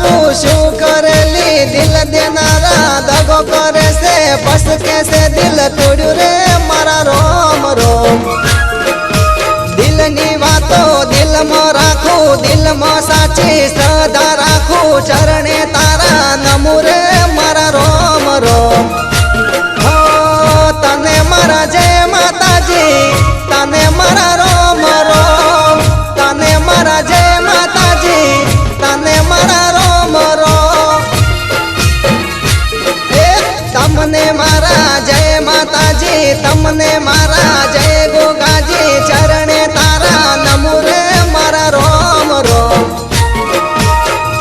विचारू शू करेली दिल देनारा दगो करे से बस कैसे दिल तोड़ू रे मारा रोम रोम। दिल नी वातो दिल में राखू दिल में साची सदा राखू चरणे तारा नमू रे मारा रोम रोम। हो तने मारा जय माताजी तने मारा रोम रोम तने मारा जय माताजी तने मारा रोम रोम। तमने मारा जय माताजी तमने मारा जय गोगाजी चरणे तारा नमू रे मारा रोम रोम।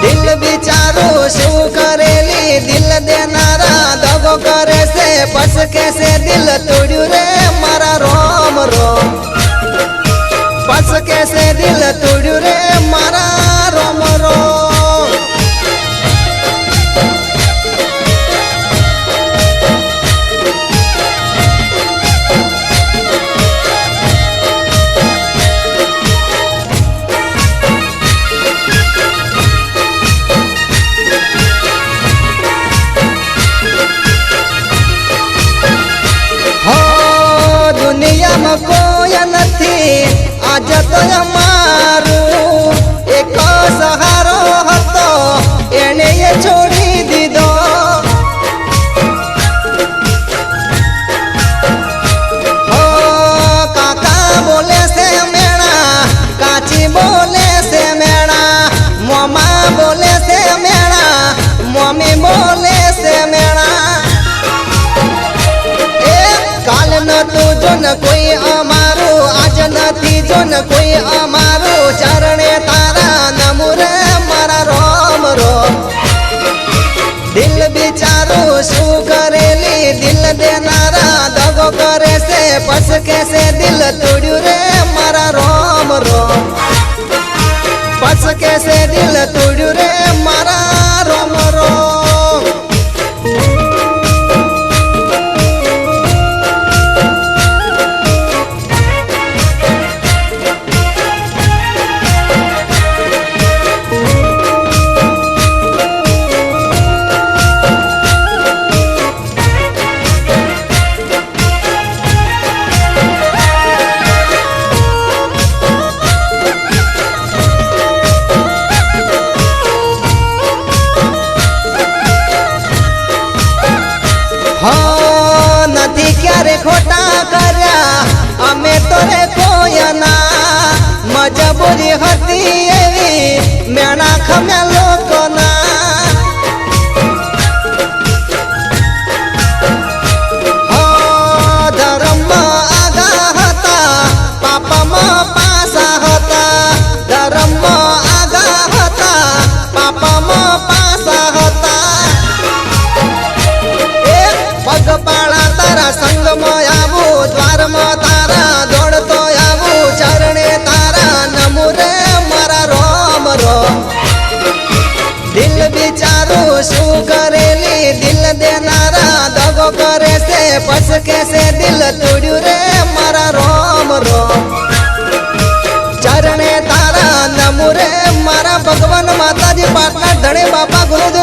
दिल विचारू शू करेली दिल देनारा दगो करे से बस कैसे दिल तोड़ू रे मारा रोम रोम। बस कैसे दिल तोड़ू रे मारा रोम रोम। दुनिया में कोई नहीं आज तो अमारू एक सहारो हतो एने ये छोड़ी दीदो। हो काका बोले से मेणा काची बोले से मेणा मोमा बोले से मेणा मम्मी बोले से मेणा। काल न तू जो न कोई अमारू आज नथी जो न कोई अमारू चरणे तारा नमू रे मारा रोम रोम। दिल विचारू शू करेली दिल देनारा दगो करे से बस कैसे दिल तोड़ू रे मारा रोम रोम। बस कैसे दिल तोड़ू रे मारा रोम रोम। हाँ नदी क्यारे खोटा कर्या अमे तोरे कोयना मजबूरी हती एवी मेणा खम्या लोकोना। हाँ धर्म आगा हता पापा में पासा हता धर्म आगा हता पापा में पासा हता। पगपाड़ा तारा संग में आवू द्वार में तारा दौड़तो आवू चरणे तारा नमू रे मारा रोम रोम। दिल विचारू शू करेली दिल देनारा दगो करे से बस कैसे दिल तोड़ू रे मारा रोम रोम। चरणे तारा नमू रे मारा भगवान माताजी पाटना धणे बापा गुरुदेव